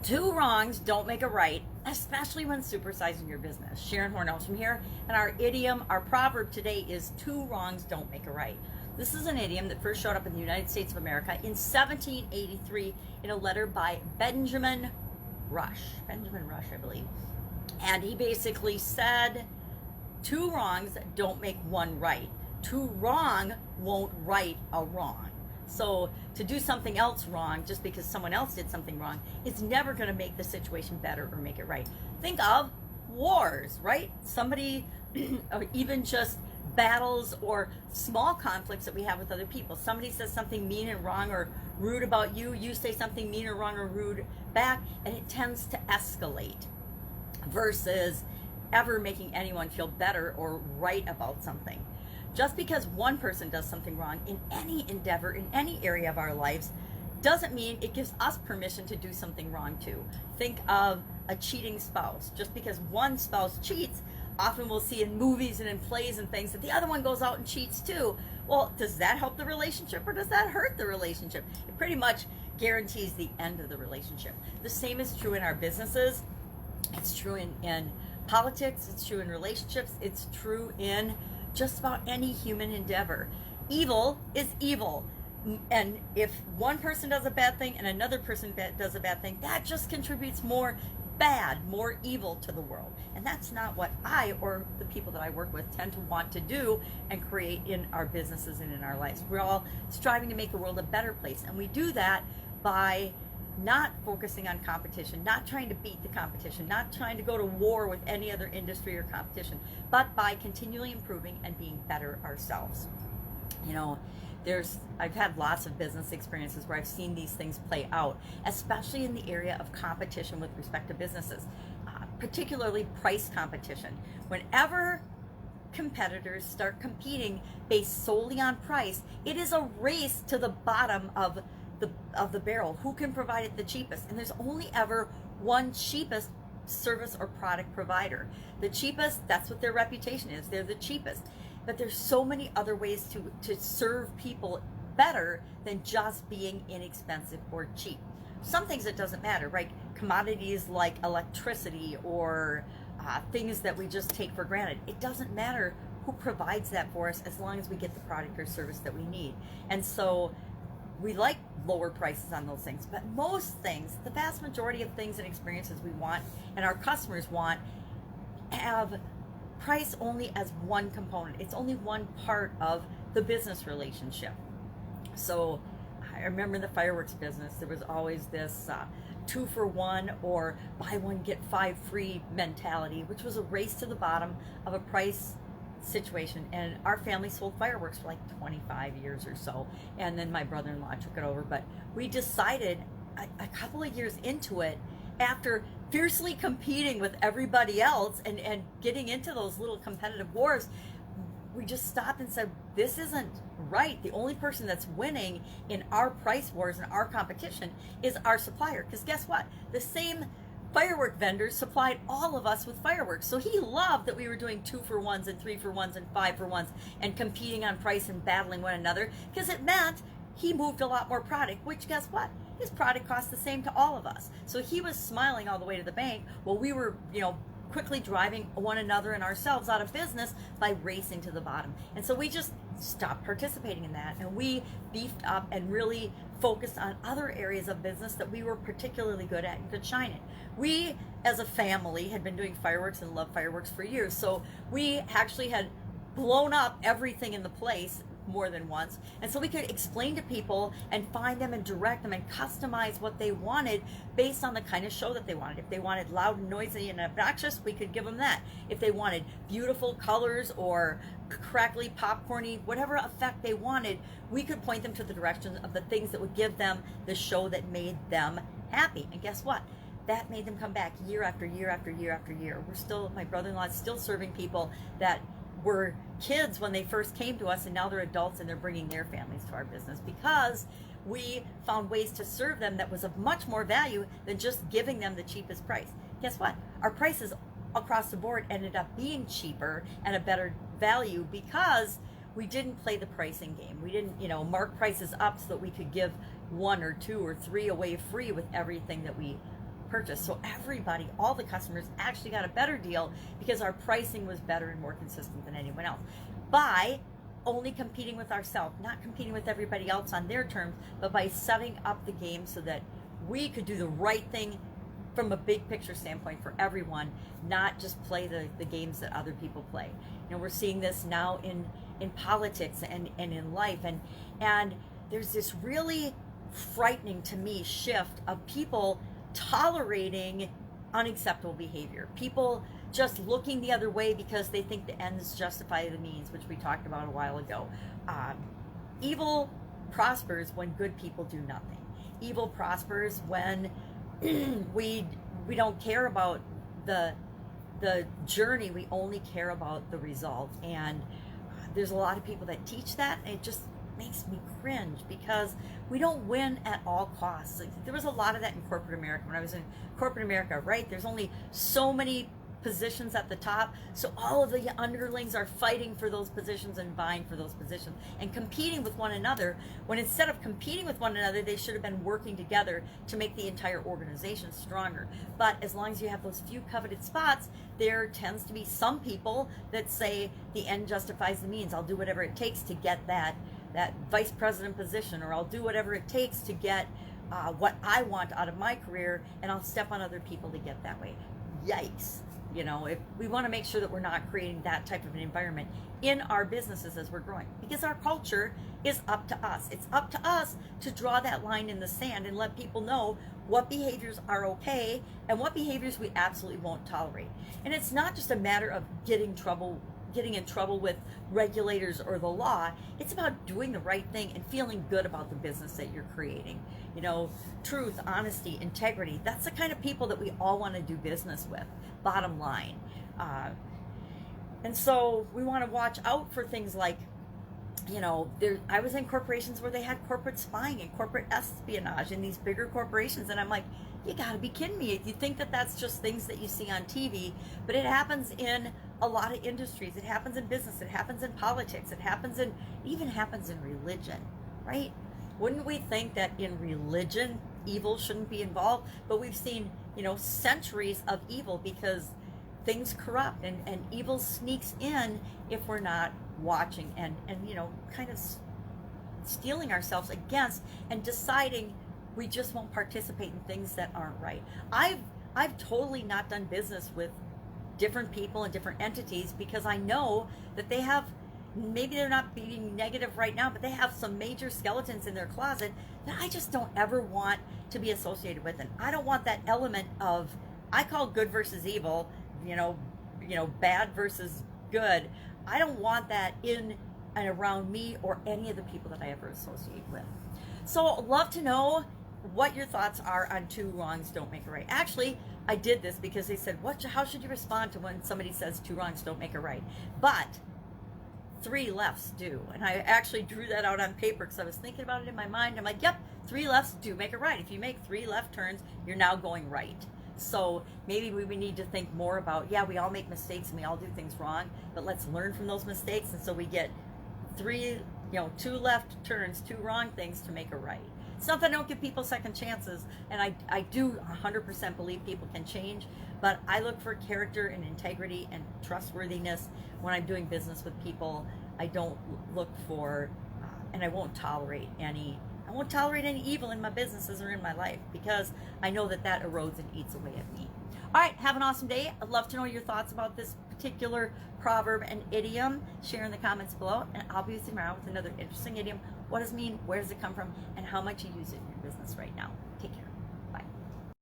Two wrongs don't make a right, especially when supersizing your business. Sharon Horne-Ellstrom here, and our idiom, our proverb today is two wrongs don't make a right. This is an idiom that first showed up in the United States of America in 1783 in a letter by Benjamin Rush, I believe. And he basically said, two wrongs don't make one right. Two wrong won't right a wrong. So to do something else wrong just because someone else did something wrong, it's never going to make the situation better or make it right. Think of wars, right? Somebody, or even just battles or small conflicts that we have with other people. Somebody says something mean and wrong or rude about you, you say something mean or wrong or rude back, and it tends to escalate versus ever making anyone feel better or right about something. Just because one person does something wrong in any endeavor, in any area of our lives, doesn't mean it gives us permission to do something wrong too. Think of a cheating spouse. Just because one spouse cheats, often we'll see in movies and in plays and things that the other one goes out and cheats too. Well, does that help the relationship or does that hurt the relationship? It pretty much guarantees the end of the relationship. The same is true in our businesses. It's true in politics. It's true in relationships. It's true in just about any human endeavor. Evil is evil. And if one person does a bad thing and another person does a bad thing, that just contributes more bad, more evil to the world. And that's not what I or the people that I work with tend to want to do and create in our businesses and in our lives. We're all striving to make the world a better place. And we do that by not focusing on competition, not trying to beat the competition, not trying to go to war with any other industry or competition, but by continually improving and being better ourselves. You know, I've had lots of business experiences where I've seen these things play out, especially in the area of competition with respect to businesses, particularly price competition. Whenever competitors start competing based solely on price, it is a race to the bottom of the barrel. Who can provide it the cheapest? And there's only ever one cheapest service or product provider. The cheapest, that's what their reputation is. They're the cheapest. But there's so many other ways to serve people better than just being inexpensive or cheap. Some things it doesn't matter, right? Commodities like electricity or things that we just take for granted. It doesn't matter who provides that for us as long as we get the product or service that we need. And so we like lower prices on those things, but most things, the vast majority of things and experiences we want and our customers want, have price only as one component. It's only one part of the business relationship. So I remember in the fireworks business, there was always this 2-for-1 or buy one get 5 free mentality, which was a race to the bottom of a price situation. And our family sold fireworks for like 25 years or so, and then my brother-in-law took it over. But we decided a couple of years into it, after fiercely competing with everybody else and getting into those little competitive wars, we just stopped and said, this isn't right. The only person that's winning in our price wars and our competition is our supplier. Because guess what? The same firework vendors supplied all of us with fireworks. So he loved that we were doing 2-for-1s and 3-for-1s and 5-for-1s and competing on price and battling one another, because it meant he moved a lot more product, which guess what? His product cost the same to all of us. So he was smiling all the way to the bank while we were, quickly driving one another and ourselves out of business by racing to the bottom. And so we just stopped participating in that, and we beefed up and really focused on other areas of business that we were particularly good at and could shine in. We, as a family, had been doing fireworks and loved fireworks for years, so we actually had blown up everything in the place more than once, and so we could explain to people and find them and direct them and customize what they wanted based on the kind of show that they wanted. If they wanted loud and noisy and obnoxious, we could give them that. If they wanted beautiful colors or crackly, popcorny, whatever effect they wanted, we could point them to the direction of the things that would give them the show that made them happy. And guess what? That made them come back year after year after year after year. My brother-in-law is still serving people that were kids when they first came to us, and now they're adults and they're bringing their families to our business because we found ways to serve them that was of much more value than just giving them the cheapest price. Guess what? Our prices across the board ended up being cheaper and a better value because we didn't play the pricing game. We didn't, mark prices up so that we could give 1 or 2 or 3 away free with everything that we purchase. So everybody, all the customers actually got a better deal because our pricing was better and more consistent than anyone else. By only competing with ourselves, not competing with everybody else on their terms, but by setting up the game so that we could do the right thing from a big picture standpoint for everyone, not just play the games that other people play. You know, we're seeing this now in politics and in life, and there's this really frightening to me shift of people tolerating unacceptable behavior. People just looking the other way because they think the ends justify the means, which we talked about a while ago. Evil prospers when good people do nothing. Evil prospers when we don't care about the journey. We only care about the result. And there's a lot of people that teach that, and it just makes me cringe because we don't win at all costs. Like, there was a lot of that in corporate America. When I was in corporate America, right, there's only so many positions at the top, so all of the underlings are fighting for those positions and vying for those positions and competing with one another, when instead of competing with one another, they should have been working together to make the entire organization stronger. But as long as you have those few coveted spots, there tends to be some people that say the end justifies the means. I'll do whatever it takes to get that vice president position, or I'll do whatever it takes to get what I want out of my career, and I'll step on other people to get that way. Yikes. You know, if we want to make sure that we're not creating that type of an environment in our businesses as we're growing, because our culture is up to us. It's up to us to draw that line in the sand and let people know what behaviors are okay and what behaviors we absolutely won't tolerate. And it's not just a matter of getting in trouble with regulators or the law. It's about doing the right thing and feeling good about the business that you're creating. You know, truth, honesty, integrity, that's the kind of people that we all want to do business with, bottom line. And so we want to watch out for things like, you know, I was in corporations where they had corporate spying and corporate espionage in these bigger corporations, and I'm like, you gotta be kidding me. You think that that's just things that you see on TV, but it happens in a lot of industries. It happens in business, it happens in politics, it even happens in religion, right? Wouldn't we think that in religion, evil shouldn't be involved? But we've seen, you know, centuries of evil because things corrupt and evil sneaks in if we're not watching and you know, kind of steeling ourselves against and deciding we just won't participate in things that aren't right. I've totally not done business with different people and different entities because I know that they have, maybe they're not being negative right now, but they have some major skeletons in their closet that I just don't ever want to be associated with. And I don't want that element of, I call good versus evil, you know, bad versus good. I don't want that in and around me or any of the people that I ever associate with. So I'd love to know what your thoughts are on two wrongs don't make a right. Actually, I did this because they said, how should you respond to when somebody says two wrongs don't make a right? But three lefts do. And I actually drew that out on paper because I was thinking about it in my mind. I'm like, yep, three lefts do make a right. If you make three left turns, you're now going right. So maybe we need to think more about, yeah, we all make mistakes and we all do things wrong, but let's learn from those mistakes. And so we get two left turns, two wrong things to make a right. It's not that I don't give people second chances, and I do 100% believe people can change, but I look for character and integrity and trustworthiness when I'm doing business with people. I don't look for, and I won't tolerate any evil in my businesses or in my life, because I know that erodes and eats away at me. All right, have an awesome day. I'd love to know your thoughts about this particular proverb and idiom. Share in the comments below, and I'll be with you tomorrow with another interesting idiom. What does it mean? Where does it come from? And how might you use it in your business right now? Take care.